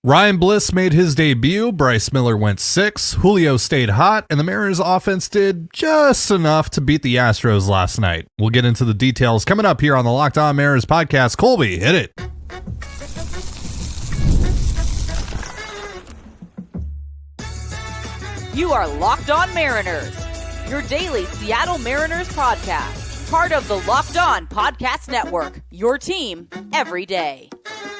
Ryan Bliss made his debut, Bryce Miller went 6, Julio stayed hot, and the Mariners offense did just enough to beat the Astros last night. We'll get into the details coming up here on the Locked On Mariners podcast. Colby, hit it. You are Locked On Mariners, your daily Seattle Mariners podcast, part of the Locked On Podcast Network, your team every day.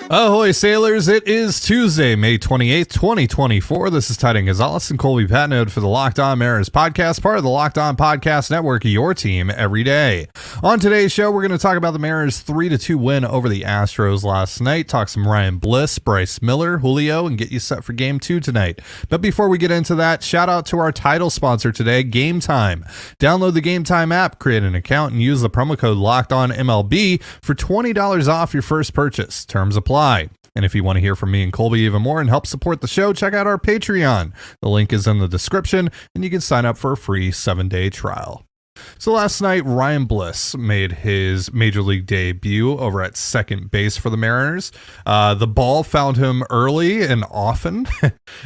Ahoy, sailors. It is Tuesday, May 28th, 2024. This is Titan Gonzalez and Colby Patnode for the Locked On Mariners podcast, part of the Locked On Podcast Network, your team every day. On today's show, we're going to talk about the Mariners' 3-2 win over the Astros last night, talk some Ryan Bliss, Bryce Miller, Julio, and get you set for Game 2 tonight. But before we get into that, shout out to our title sponsor today, Game Time. Download the Game Time app, create an account, and use the promo code Locked On MLB for $20 off your first purchase. Terms apply. And if you want to hear from me and Colby even more and help support the show, check out our Patreon. The link is in the description, and you can sign up for a free 7-day trial. So last night, Ryan Bliss made his major league debut over at second base for the Mariners. The ball found him early and often,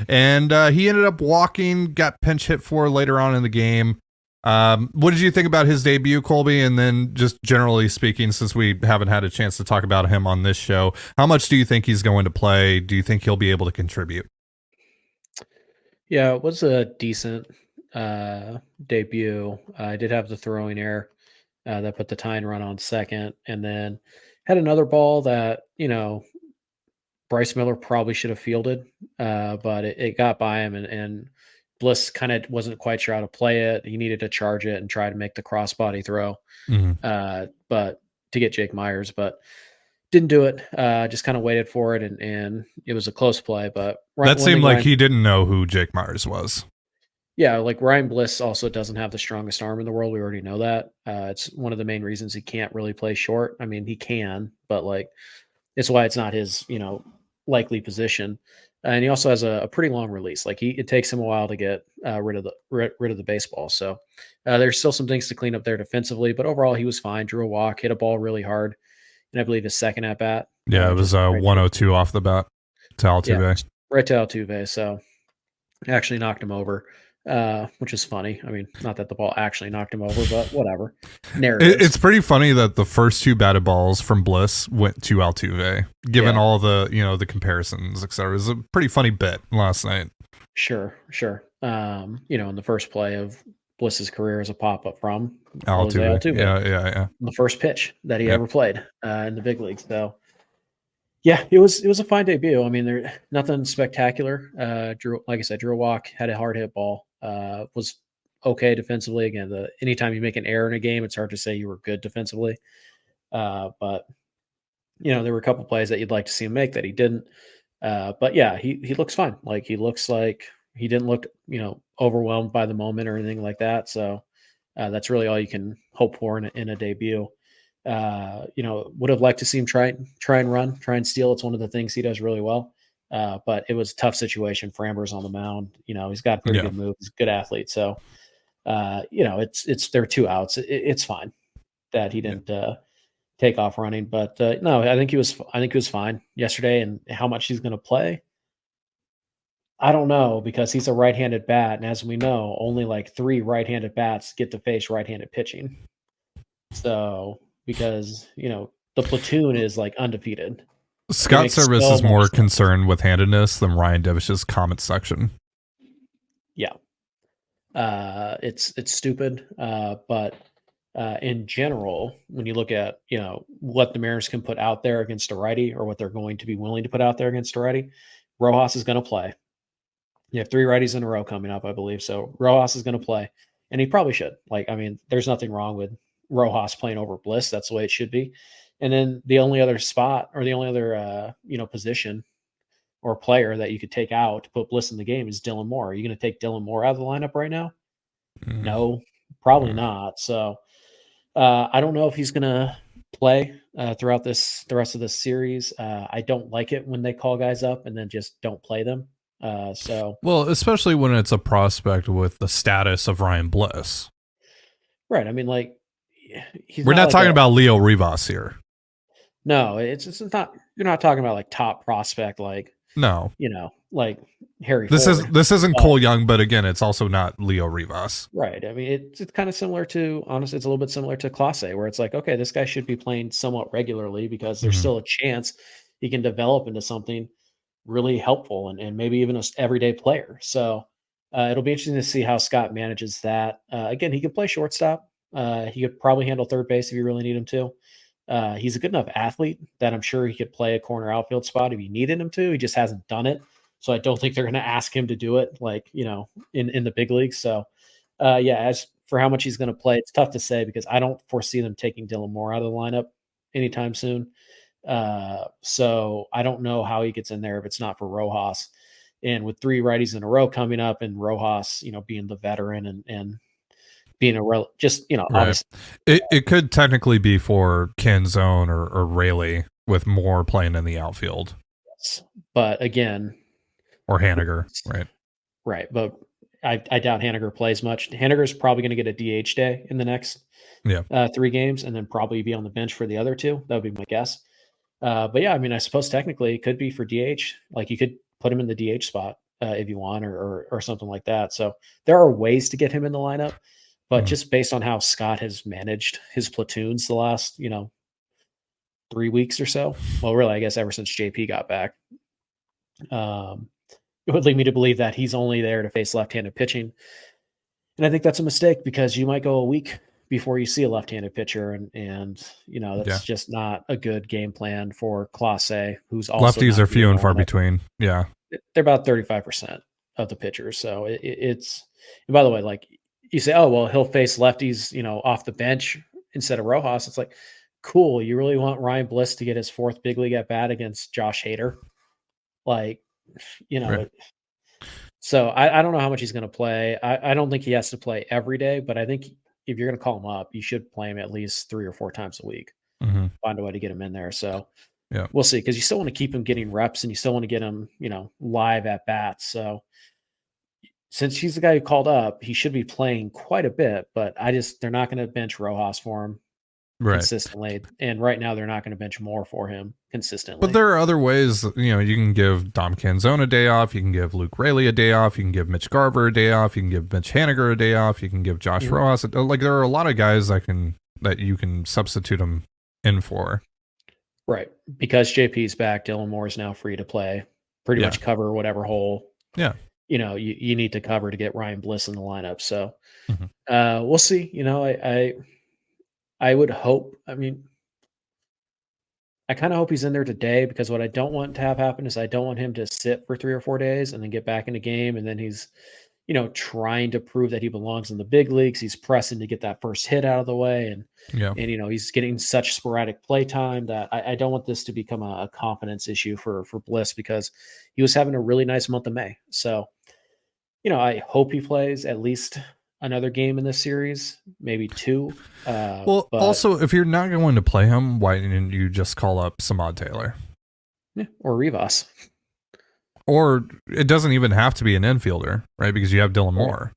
and he ended up walking, got pinch hit for later on in the game. What did you think about his debut, Colby? And then just generally speaking, since we haven't had a chance to talk about him on this show, how much do you think he's going to play? Do you think he'll be able to contribute? Yeah, it was a decent debut. I did have the throwing error that put the tying run on second, and then had another ball that, Bryce Miller probably should have fielded, but it got by him, and Bliss kind of wasn't quite sure how to play it. He needed to charge it and try to make the crossbody throw, but to get Jake Myers, but didn't do it. Just kind of waited for it, and it was a close play. But that seemed like he didn't know who Jake Myers was. Yeah, like Ryan Bliss also doesn't have the strongest arm in the world. We already know that. It's one of the main reasons he can't really play short. I mean, he can, but it's why it's not his likely position. And he also has a pretty long release. It takes him a while to get rid of the baseball. So there's still some things to clean up there defensively, but overall he was fine. Drew a walk, hit a ball really hard, and I believe his second at bat. Yeah, it was 102 off the bat to Altuve. Yeah, right to Altuve. So actually knocked him over, which is funny. I mean, not that the ball actually knocked him over, but whatever. It's pretty funny that the first two batted balls from Bliss went to Altuve, given all the the comparisons, etc. It was a pretty funny bit last night. Sure. In the first play of Bliss's career as a pop-up from Altuve. Yeah. The first pitch that he ever played in the big leagues. So yeah, it was a fine debut. I mean, there nothing spectacular. Drew a walk, had a hard hit ball. Was okay defensively. Again, anytime you make an error in a game, it's hard to say you were good defensively. But there were a couple plays that you'd like to see him make that he didn't. But yeah, he looks fine. He looks like he didn't look overwhelmed by the moment or anything like that. So that's really all you can hope for in a debut. Would have liked to see him try and run, try and steal. It's one of the things he does really well. But it was a tough situation for Amber's on the mound. He's got pretty good moves, he's a good athlete. So, there are 2 outs. It's fine that he didn't take off running. But no, I think he was fine yesterday. And how much he's going to play, I don't know, because he's a right-handed bat, and as we know, only 3 right-handed bats get to face right-handed pitching. So because the platoon is undefeated. Scott Service is more concerned with handedness than Ryan Devish's comment section. Yeah. It's stupid. But in general, when you look at, what the Mariners can put out there against a righty, or what they're going to be willing to put out there against a righty, Rojas is going to play. You have 3 righties in a row coming up, I believe. So Rojas is going to play, and he probably should. There's nothing wrong with Rojas playing over Bliss. That's the way it should be. And then the only other spot, or the only other, position or player that you could take out to put Bliss in the game is Dylan Moore. Are you going to take Dylan Moore out of the lineup right now? No, probably not. So I don't know if he's going to play throughout the rest of this series. I don't like it when they call guys up and then just don't play them. Well, especially when it's a prospect with the status of Ryan Bliss. Right. I mean, we're not talking about Leo Rivas here. No, it's not. You're not talking about top prospect No, like Harry this Ford. isn't Cole Young, but again, it's also not Leo Rivas. Right. I mean, it's kind of similar to, honestly, it's a little bit similar to Clase, where it's like, okay, this guy should be playing somewhat regularly because there's Mhm. still a chance he can develop into something really helpful and maybe even an everyday player. So it'll be interesting to see how Scott manages that. Again, he could play shortstop. He could probably handle third base if you really need him to. He's a good enough athlete that I'm sure he could play a corner outfield spot if you needed him to. He just hasn't done it. So I don't think they're going to ask him to do it like, in the big leagues. So as for how much he's going to play, it's tough to say because I don't foresee them taking Dylan Moore out of the lineup anytime soon. So I don't know how he gets in there if it's not for Rojas. And with 3 righties in a row coming up and Rojas, being the veteran and being Right. obviously. It could technically be for Canzone or Rayleigh with Moore playing in the outfield. Yes. But again, or Haniger, right? Right. But I doubt Haniger plays much. Haniger's probably going to get a DH day in the next 3 games and then probably be on the bench for the other 2. That would be my guess. But yeah, I mean, I suppose technically it could be for DH. Like you could put him in the DH spot if you want or something like that. So there are ways to get him in the lineup, but just based on how Scott has managed his platoons the last, 3 weeks or so. Well, really, I guess ever since JP got back, it would lead me to believe that he's only there to face left-handed pitching. And I think that's a mistake because you might go a week before you see a left-handed pitcher. And that's just not a good game plan for Clase, who's also lefties are few and far between. Yeah. They're about 35% of the pitchers. So it's, and by the way, like you say, oh, well, he'll face lefties, off the bench instead of Rojas. It's like, cool. You really want Ryan Bliss to get his 4th big league at bat against Josh Hader? Like, Right. So I don't know how much he's going to play. I don't think he has to play every day, but I think if you're going to call him up, you should play him at least 3 or 4 times a week. Find a way to get him in there. So we'll see, because you still want to keep him getting reps and you still want to get him, live at bats. So since he's the guy who called up, he should be playing quite a bit, but they're not going to bench Rojas for him consistently. And right now they're not going to bench Moore for him consistently. But there are other ways, you can give Dom Canzone a day off. You can give Luke Rayleigh a day off. You can give Mitch Garver a day off. You can give Mitch Haniger a day off. You can give Josh Rojas. Like there are a lot of guys that you can substitute them in for. Right. Because JP's back, Dylan Moore is now free to play, pretty much cover whatever hole. Yeah. You need to cover to get Ryan Bliss in the lineup. So we'll see. I would hope, I kind of hope he's in there today, because what I don't want to have happen is I don't want him to sit for 3 or 4 days and then get back in the game. And then he's, trying to prove that he belongs in the big leagues. He's pressing to get that first hit out of the way. And he's getting such sporadic play time that I don't want this to become a confidence issue for Bliss, because he was having a really nice month of May. So, I hope he plays at least another game in this series, maybe 2. Also, if you're not going to play him, why didn't you just call up Samad Taylor? Yeah, or Rivas. Or it doesn't even have to be an infielder, right? Because you have Dylan Moore.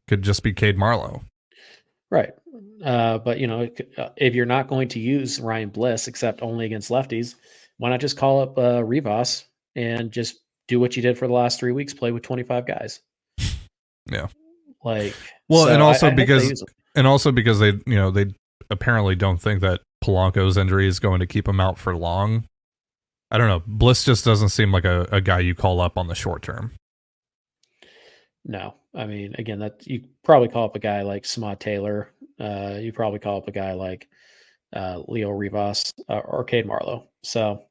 Could just be Cade Marlowe. Right. But, if you're not going to use Ryan Bliss, except only against lefties, why not just call up Rivas and just do what you did for the last 3 weeks, play with 25 guys? Yeah. And also because they, they apparently don't think that Polanco's injury is going to keep him out for long. I don't know. Bliss just doesn't seem like a guy you call up on the short term. No, again, that you probably call up a guy like Samad Taylor. You probably call up a guy like Leo Rivas or Cade Marlowe. So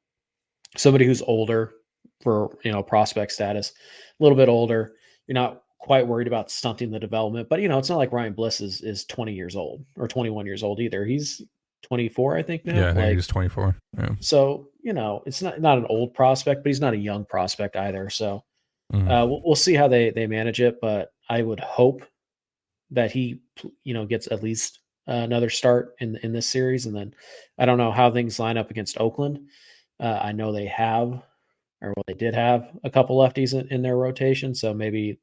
somebody who's older for, prospect status, a little bit older. You're not quite worried about stunting the development, but it's not like Ryan Bliss is 20 years old or 21 years old either. He's 24, I think now. Yeah, I think he's 24. Yeah. So, it's not an old prospect, but he's not a young prospect either. So we'll see how they manage it, but I would hope that he, gets at least another start in this series. And then I don't know how things line up against Oakland. I know they did have a couple lefties in their rotation. So maybe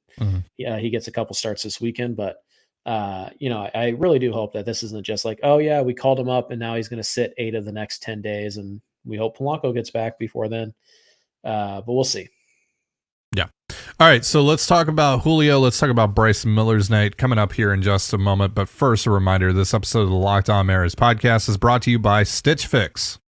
he gets a couple starts this weekend, but I really do hope that this isn't just like, oh yeah, we called him up and now he's going to sit 8 of the next 10 days. And we hope Polanco gets back before then. But we'll see. All right, so let's talk about Julio. Let's talk about Bryce Miller's night coming up here in just a moment. But first, a reminder, this episode of the Locked On Mariners podcast is brought to you by Stitch Fix.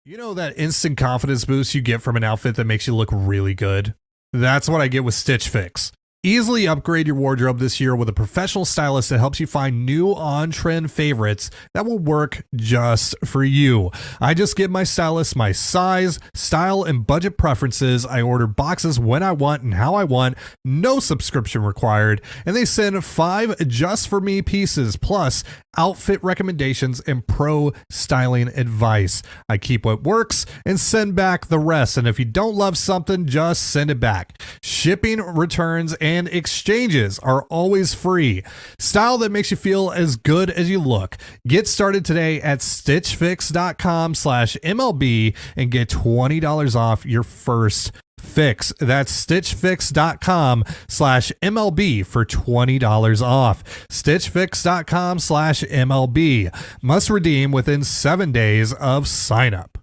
You know that instant confidence boost you get from an outfit that makes you look really good? That's what I get with Stitch Fix. Easily upgrade your wardrobe this year with a professional stylist that helps you find new on-trend favorites that will work just for you. I just give my stylist my size, style, and budget preferences. I order boxes when I want and how I want, no subscription required, and they send 5 just for me pieces, plus outfit recommendations and pro styling advice. I keep what works and send back the rest, and if you don't love something, just send it back. Shipping, returns, and exchanges are always free. Style that makes you feel as good as you look. Get started today at stitchfix.com/MLB and get $20 off your first fix. That's stitchfix.com/MLB for $20 off. Stitchfix.com/MLB. Must redeem within 7 days of sign up.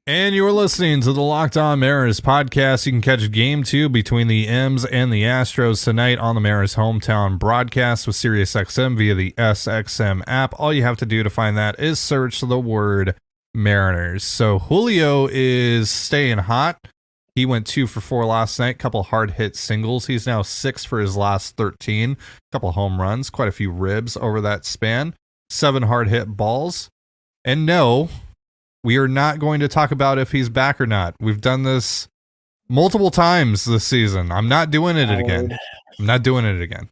And you're listening to the Locked On Mariners podcast. You can catch Game 2 between the M's and the Astros tonight on the Mariners hometown broadcast with SiriusXM via the SXM app. All you have to do to find that is search the word Mariners. So Julio is staying hot. He went 2 for 4 last night, couple hard hit singles. He's now 6 for his last 13, couple home runs, quite a few ribs over that span, 7 hard hit balls. And no, we are not going to talk about if he's back or not. We've done this multiple times this season. I'm not doing it again. I'm not doing it again.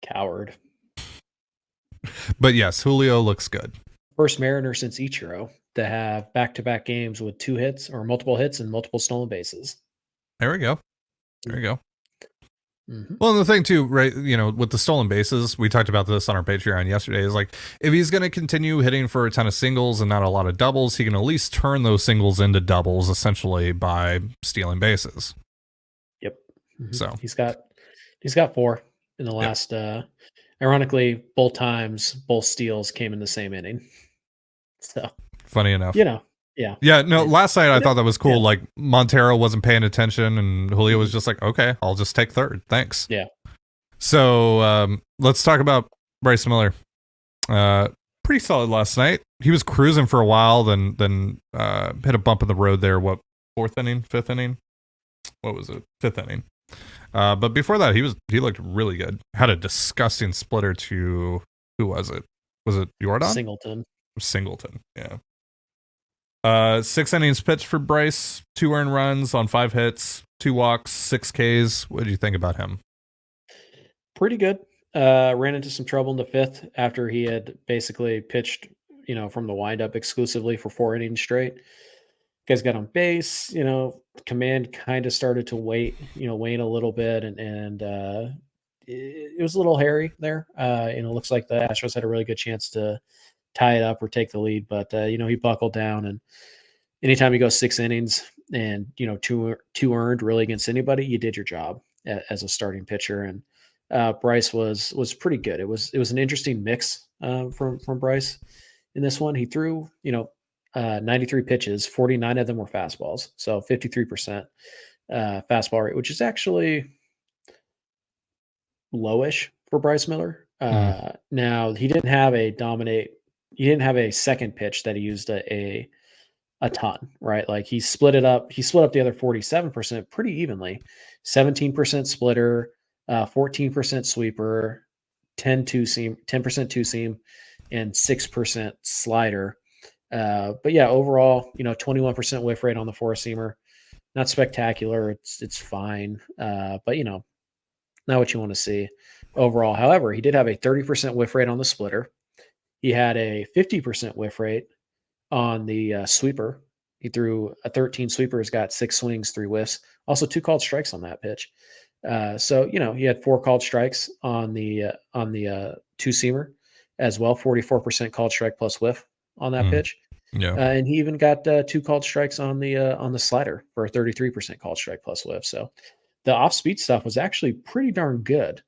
Coward. But yes, Julio looks good. First Mariner since Ichiro to have back-to-back games with 2 hits or multiple hits and multiple stolen bases. There we go. There we go. Mm-hmm. Well, and the thing too, right, you know, with the stolen bases, we talked about this on our Patreon yesterday, is like, if he's going to continue hitting for a ton of singles and not a lot of doubles, he can at least turn those singles into doubles essentially by stealing bases. Yep. Mm-hmm. So he's got 4 in the last, ironically, both times, both steals came in the same inning. So funny enough, you know, yeah. Yeah, no, last night I thought that was cool. Yeah. Like Montero wasn't paying attention and Julio was just like, okay, I'll just take third. Thanks. Yeah. So let's talk about Bryce Miller. Pretty solid last night. He was cruising for a while, then hit a bump in the road there. What, 4th inning, 5th inning? What was it? 5th inning. But before that, he looked really good. Had a disgusting splitter to, who was it? Was it Jordan? Singleton, yeah. 6 innings pitched for Bryce, 2 earned runs on 5 hits, 2 walks, 6 Ks. What did you think about him? Pretty good. Ran into some trouble in the 5th after he had basically pitched, you know, from the windup exclusively for 4 innings straight. Guys got on base, you know, command kind of started to wane a little bit, and it was a little hairy there. Looks like the Astros had a really good chance to tie it up or take the lead, but he buckled down, and anytime you go 6 innings and, you know, two earned really against anybody, you did your job as a starting pitcher. And Bryce was pretty good. It was an interesting mix from Bryce in this one. He threw, 93 pitches, 49 of them were fastballs. So 53% fastball rate, which is actually lowish for Bryce Miller. Now he didn't have a second pitch that he used a ton, right? Like he split it up. He split up the other 47% pretty evenly, 17% splitter, 14% sweeper, 10% two seam, and 6% slider. But yeah, overall, 21% whiff rate on the 4-seamer, not spectacular. It's fine. But not what you want to see overall. However, he did have a 30% whiff rate on the splitter. He had a 50% whiff rate on the sweeper. He threw a 13 sweepers, got 6 swings, 3 whiffs, also 2 called strikes on that pitch. So he had 4 called strikes on the 2-seamer as well, 44% called strike plus whiff on that pitch. Yeah. And he even got 2 called strikes on the slider for a 33% called strike plus whiff. So the off-speed stuff was actually pretty darn good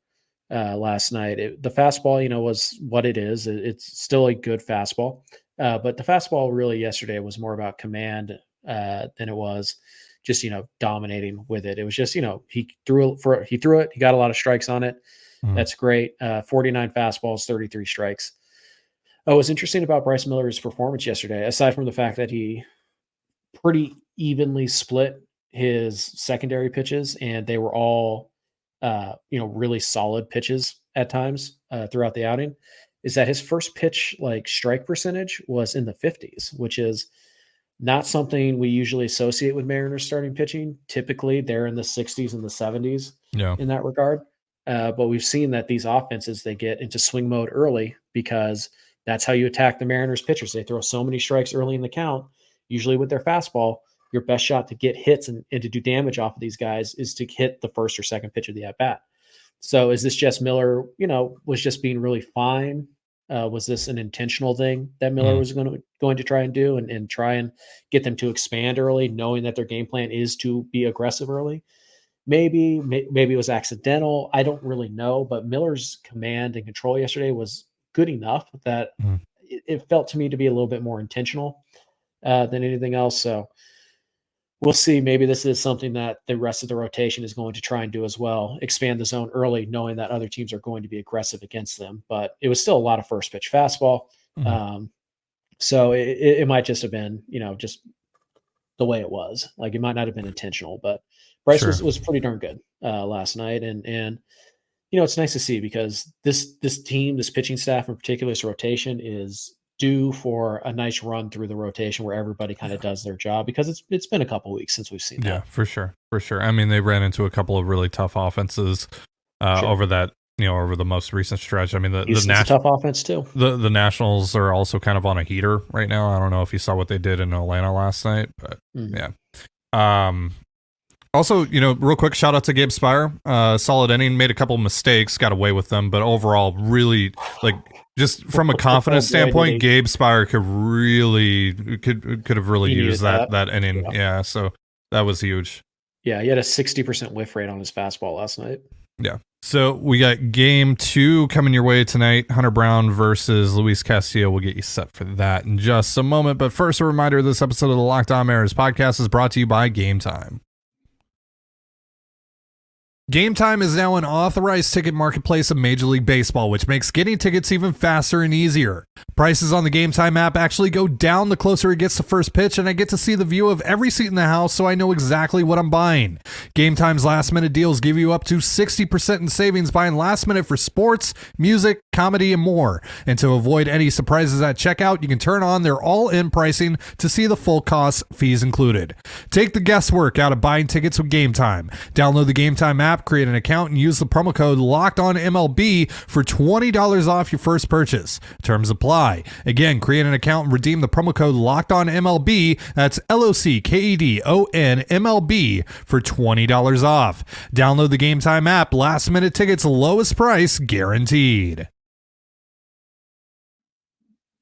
last night. The fastball, was what it is. It's still a good fastball. But the fastball really yesterday was more about command than it was just, dominating with it. It was just, he threw it, he got a lot of strikes on it. That's great. 49 fastballs, 33 strikes. Oh, what's interesting about Bryce Miller's performance yesterday, aside from the fact that he pretty evenly split his secondary pitches, and they were all, really solid pitches at times throughout the outing, is that his first pitch, strike percentage was in the 50s, which is not something we usually associate with Mariners starting pitching. Typically, they're in the 60s and the 70s in that regard. But we've seen that these offenses, they get into swing mode early because that's how you attack the Mariners pitchers. They throw so many strikes early in the count, usually with their fastball. Your best shot to get hits and to do damage off of these guys is to hit the first or second pitch of the at-bat. So is this just Miller, was just being really fine? Was this an intentional thing that Miller was going to try and do and try and get them to expand early, knowing that their game plan is to be aggressive early? Maybe it was accidental. I don't really know, but Miller's command and control yesterday was good enough that it felt to me to be a little bit more intentional than anything else. So we'll see. Maybe this is something that the rest of the rotation is going to try and do as well. Expand the zone early, knowing that other teams are going to be aggressive against them. But it was still a lot of first pitch fastball. So it might just have been, just the way it was. Like, it might not have been intentional, but Bryce was pretty darn good last night. And it's nice to see, because this team, this pitching staff in particular, this rotation is due for a nice run through the rotation where everybody kind of does their job, because it's been a couple weeks since we've seen that. Yeah, for sure. I mean, they ran into a couple of really tough offenses over that, over the most recent stretch. I mean, the tough offense too. The Nationals are also kind of on a heater right now. I don't know if you saw what they did in Atlanta last night, but yeah. Also, real quick, shout out to Gabe Spire. Solid inning, made a couple of mistakes, got away with them, but overall, really, just from a confidence standpoint, Gabe Spire could have really used that inning. Yeah, so that was huge. Yeah, he had a 60% whiff rate on his fastball last night. Yeah. So we got game 2 coming your way tonight. Hunter Brown versus Luis Castillo. We'll get you set for that in just a moment. But first, a reminder, this episode of the Locked On Mariners podcast is brought to you by Game Time. Game Time is now an authorized ticket marketplace of Major League Baseball, which makes getting tickets even faster and easier. Prices on the Game Time app actually go down the closer it gets to first pitch, and I get to see the view of every seat in the house, so I know exactly what I'm buying. Game Time's last-minute deals give you up to 60% in savings buying last minute for sports, music, comedy, and more. And to avoid any surprises at checkout, you can turn on their all-in pricing to see the full cost, fees included. Take the guesswork out of buying tickets with Game Time. Download the Game Time app, create an account, and use the promo code LOCKEDONMLB for $20 off your first purchase. Terms apply. Again, create an account and redeem the promo code LOCKEDONMLB. That's LOCKEDONMLB for $20 off. Download the Game Time app. Last minute tickets, lowest price guaranteed.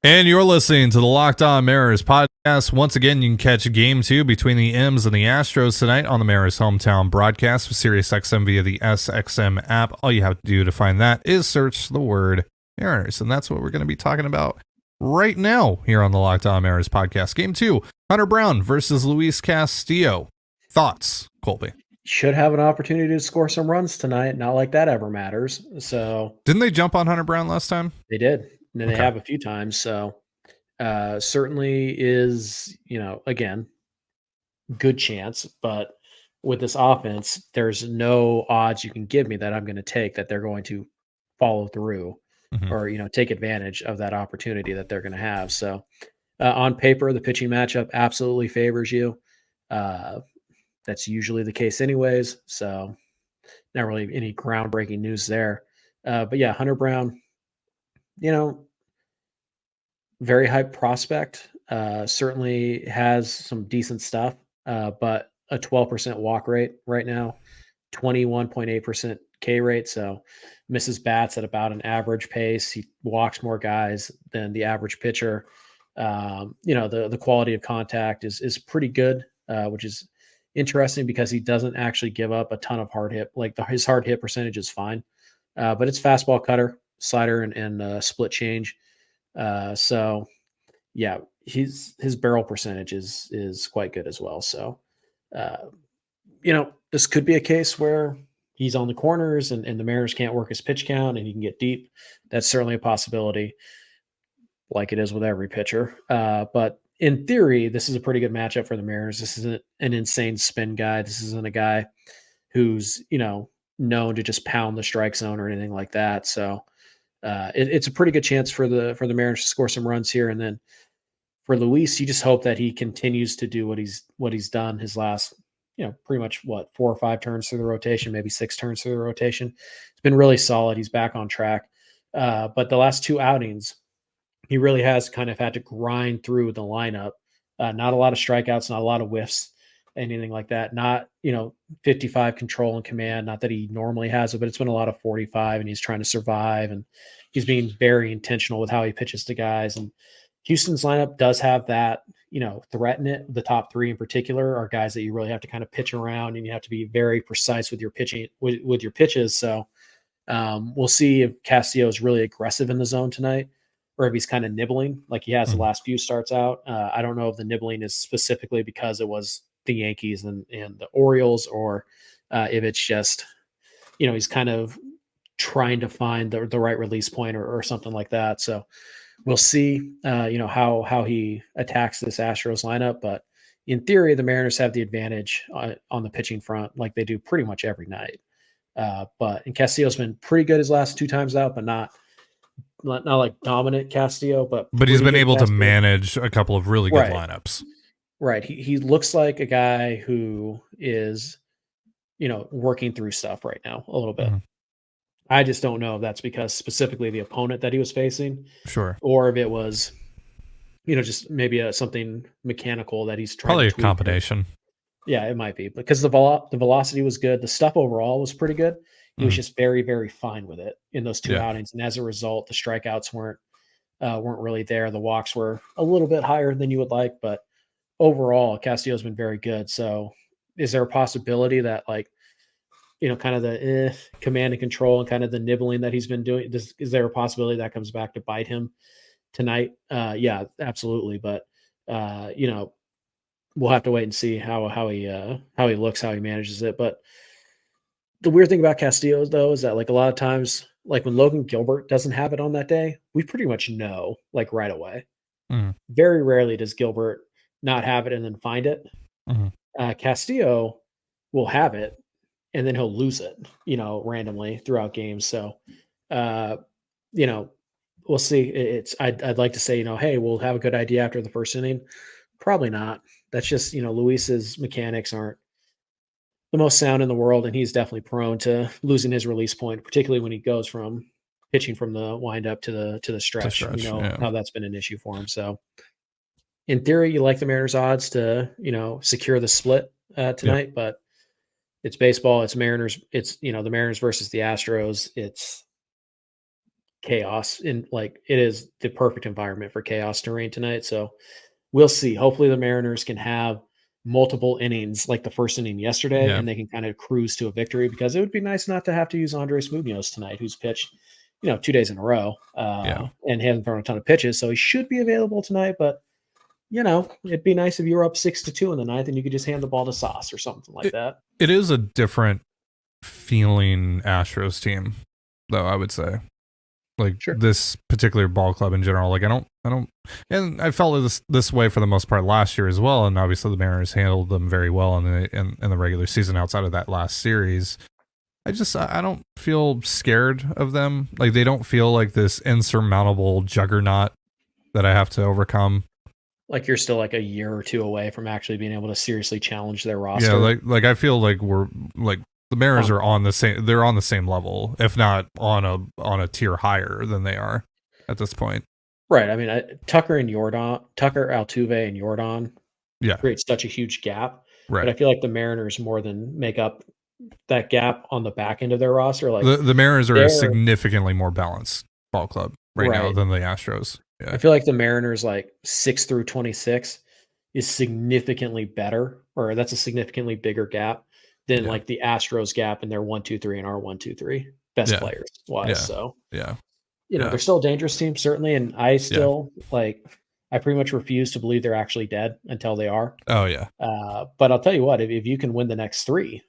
And you're listening to the Locked On Mariners podcast. Once again, you can catch game 2 between the M's and the Astros tonight on the Mariners hometown broadcast with SiriusXM via the SXM app. All you have to do to find that is search the word Mariners. And that's what we're going to be talking about right now here on the Locked On Mariners podcast. Game 2, Hunter Brown versus Luis Castillo. Thoughts, Colby? Should have an opportunity to score some runs tonight. Not like that ever matters. So didn't they jump on Hunter Brown last time? They did. And they have a few times. So certainly is, again, good chance. But with this offense, there's no odds you can give me that I'm going to take that they're going to follow through or, take advantage of that opportunity that they're going to have. So on paper, the pitching matchup absolutely favors you. That's usually the case anyways. So not really any groundbreaking news there. But yeah, Hunter Brown, very hype prospect, certainly has some decent stuff, but a 12% walk rate right now, 21.8% K rate. So misses bats at about an average pace. He walks more guys than the average pitcher. The quality of contact is pretty good, which is interesting because he doesn't actually give up a ton of hard hit. His hard hit percentage is fine, but it's fastball, cutter, slider, and split change. So yeah, his barrel percentage is quite good as well. So, this could be a case where he's on the corners and the Mariners can't work his pitch count and he can get deep. That's certainly a possibility, like it is with every pitcher. But in theory, this is a pretty good matchup for the Mariners. This isn't an insane spin guy. This isn't a guy who's, known to just pound the strike zone or anything like that. So it's a pretty good chance for the Mariners to score some runs here. And then for Luis, you just hope that he continues to do what he's done his last, pretty much 4 or 5 turns through the rotation, maybe 6 turns through the rotation. It's been really solid. He's back on track. But the last 2 outings, he really has kind of had to grind through the lineup. Not a lot of strikeouts, not a lot of whiffs, anything like that. Not, 55 control and command, not that he normally has it, but it's been a lot of 45 and he's trying to survive and he's being very intentional with how he pitches to guys. And Houston's lineup does have that, threat in it. The top 3 in particular are guys that you really have to kind of pitch around and you have to be very precise with your pitching, with your pitches. So we'll see if Castillo is really aggressive in the zone tonight or if he's kind of nibbling like he has the last few starts out. I don't know if the nibbling is specifically because it was the Yankees and the Orioles or if it's just, he's kind of trying to find the right release point or something like that. So we'll see, how he attacks this Astros lineup. But in theory, the Mariners have the advantage on the pitching front like they do pretty much every night. And Castillo's been pretty good his last 2 times out, but not like dominant Castillo, but he's been able Castillo to manage a couple of really good lineups. Right. He looks like a guy who is, working through stuff right now a little bit. Mm-hmm. I just don't know if that's because specifically the opponent that he was facing. Sure. Or if it was, just maybe something mechanical that he's trying probably to a combination. Yeah, it might be because the velocity was good. The stuff overall was pretty good. He was just very, very fine with it in those 2 outings. And as a result, the strikeouts weren't really there. The walks were a little bit higher than you would like, but overall, Castillo's been very good. So is there a possibility that kind of the command and control and kind of the nibbling that he's been doing, is there a possibility that comes back to bite him tonight? Yeah, absolutely. But, we'll have to wait and see how he looks, how he manages it. But the weird thing about Castillo, though, is that a lot of times, when Logan Gilbert doesn't have it on that day, we pretty much know right away. Mm-hmm. Very rarely does Gilbert not have it and then find it. Mm-hmm. Castillo will have it and then he'll lose it, randomly throughout games. So, we'll see. I'd like to say, hey, we'll have a good idea after the first inning. Probably not. That's just, Luis's mechanics aren't the most sound in the world. And he's definitely prone to losing his release point, particularly when he goes from pitching from the windup to the stretch. How that's been an issue for him. So in theory, you like the Mariners odds to, secure the split tonight, but it's baseball. It's Mariners. It's, the Mariners versus the Astros. It's chaos. And it is the perfect environment for chaos to reign tonight. So we'll see. Hopefully the Mariners can have multiple innings like the first inning yesterday and they can kind of cruise to a victory because it would be nice not to have to use Andres Munoz tonight, who's pitched, 2 days in a row and hasn't thrown a ton of pitches. So he should be available tonight, but it'd be nice if you were up 6-2 in the ninth and you could just hand the ball to Sauce or something like that. It is a different feeling Astros team, though, I would say. Sure. This particular ball club in general, I don't, and I felt this way for the most part last year as well. And obviously the Mariners handled them very well in the regular season outside of that last series. I don't feel scared of them. They don't feel like this insurmountable juggernaut that I have to overcome. You're still a year or 2 away from actually being able to seriously challenge their roster. Yeah, I feel like we're the Mariners are on the same. They're on the same level, if not on a tier higher than they are at this point. Right. I mean, Tucker, Altuve, and Jordan create such a huge gap. Right. But I feel like the Mariners more than make up that gap on the back end of their roster. The Mariners are a significantly more balanced ball club right now than the Astros. Yeah. I feel like the Mariners 6 through 26 is significantly better, or that's a significantly bigger gap than the Astros gap in their 1, 2, 3 and our 1, 2, 3 best players wise. So they're still a dangerous team, certainly. And I still I pretty much refuse to believe they're actually dead until they are. Oh yeah. But I'll tell you what, if you can win the next 3,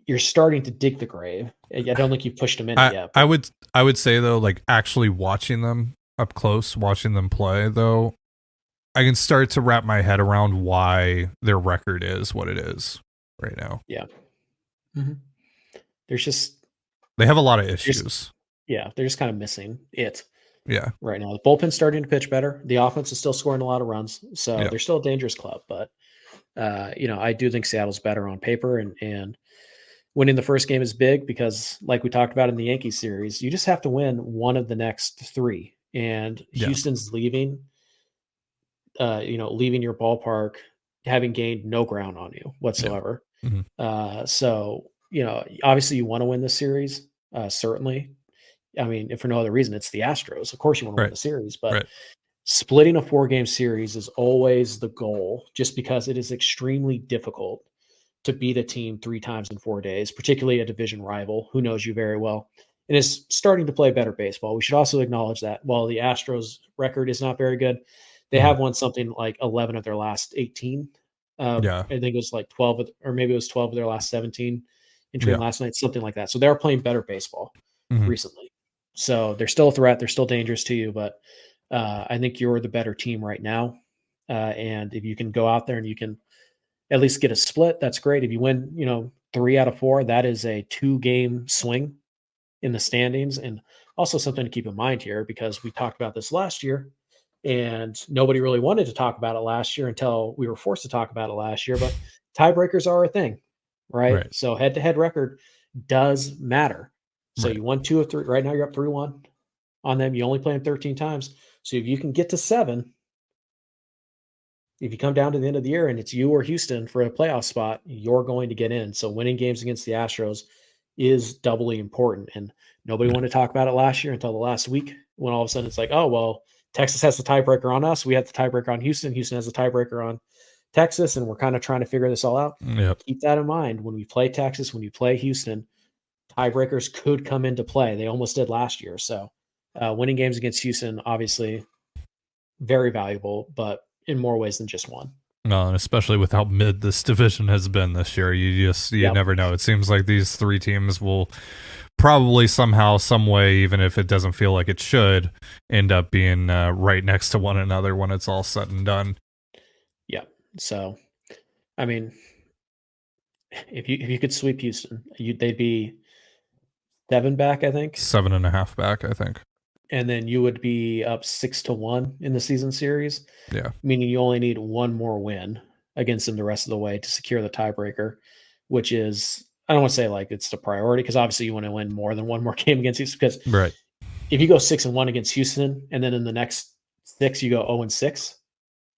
you're starting to dig the grave. I don't think you've pushed them in yet. I would say though, like actually watching them up close, watching them play though, I can start to wrap my head around why their record is what it is right now. Yeah. Mm-hmm. They have a lot of issues. They're just kind of missing it. Yeah. Right now, the bullpen's starting to pitch better. The offense is still scoring a lot of runs, so they're still a dangerous club. But I do think Seattle's better on paper, and winning the first game is big because, like we talked about in the Yankees series, you just have to win one of the next 3. And Houston's leaving your ballpark having gained no ground on you whatsoever. Yeah. Mm-hmm. So obviously you want to win this series, certainly. I mean, if for no other reason, it's the Astros. Of course you want to win the series, but splitting a 4-game series is always the goal, just because it is extremely difficult to beat a team 3 times in 4 days, particularly a division rival who knows you very well and is starting to play better baseball. We should also acknowledge that while the Astros record is not very good, they have won something like 11 of their last 18. I think it was like 12, or maybe it was 12 of their last 17 entering last night, something like that. So they're playing better baseball recently. So they're still a threat. They're still dangerous to you, but I think you're the better team right now. And if you can go out there and you can at least get a split, that's great. If you win, 3 out of 4, that is a 2-game swing in the standings. And also something to keep in mind here, because we talked about this last year and nobody really wanted to talk about it last year until we were forced to talk about it last year, but tiebreakers are a thing, right? So head-to-head record does matter. So you won 2 of 3. Right now you're up 3-1 on them. You only play them 13 times. So if you can get to 7, if you come down to the end of the year and it's you or Houston for a playoff spot, you're going to get in. So winning games against the Astros is doubly important. And nobody wanted to talk about it last year until the last week, when all of a sudden it's like, oh, well, Texas has the tiebreaker on us. We have the tiebreaker on Houston. Houston has the tiebreaker on Texas. And we're kind of trying to figure this all out. Keep that in mind. When we play Texas, when you play Houston, tiebreakers could come into play. They almost did last year. So winning games against Houston, obviously very valuable, but in more ways than just one. No, and especially with how mid this division has been this year, you never know. It seems like these 3 teams will probably somehow, some way, even if it doesn't feel like it should, end up being right next to one another when it's all said and done. Yeah. So, I mean, if you could sweep Houston, they'd be 7 back, I think. 7.5 back, I think. And then you would be up 6-1 in the season series. Yeah. Meaning you only need 1 more win against them the rest of the way to secure the tiebreaker, which is, I don't want to say like it's the priority, because obviously you want to win more than 1 more game against Houston. Because if you go 6-1 against Houston and then in the next 6 you go 0-6,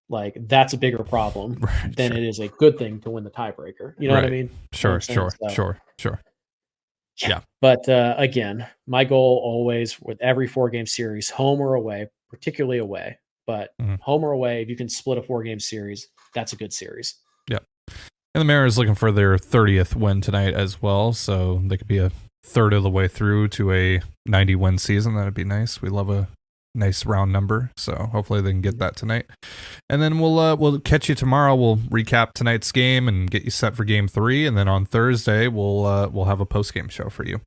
like that's a bigger problem than it is a good thing to win the tiebreaker. You know what I mean? Sure. Yeah. But again, my goal always with every 4-game series, home or away, particularly away, but home or away, if you can split a 4-game series, that's a good series. Yeah. And the Mariners looking for their 30th win tonight as well. So they could be a third of the way through to a 90-win season. That'd be nice. We love a nice round number. So hopefully they can get that tonight. And then we'll catch you tomorrow. We'll recap tonight's game and get you set for game 3. And then on Thursday, we'll have a post-game show for you.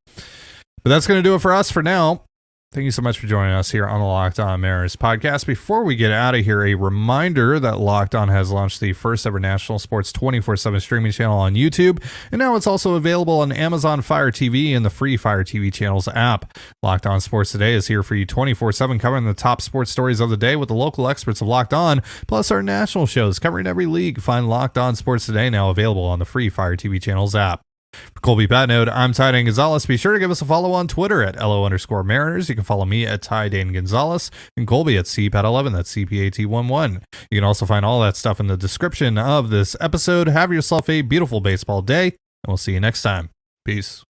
But that's going to do it for us for now. Thank you so much for joining us here on the Locked On Mariners podcast. Before we get out of here, a reminder that Locked On has launched the first ever national sports 24/7 streaming channel on YouTube, and now it's also available on Amazon Fire TV and the free Fire TV channels app. Locked On Sports Today is here for you 24/7, covering the top sports stories of the day with the local experts of Locked On, plus our national shows covering every league. Find Locked On Sports Today now available on the free Fire TV channels app. For Colby Patnode, I'm Ty Dane Gonzalez. Be sure to give us a follow on Twitter at LO_Mariners. You can follow me at Ty Dane Gonzalez and Colby at CPAT11. That's CPAT11. You can also find all that stuff in the description of this episode. Have yourself a beautiful baseball day, and we'll see you next time. Peace.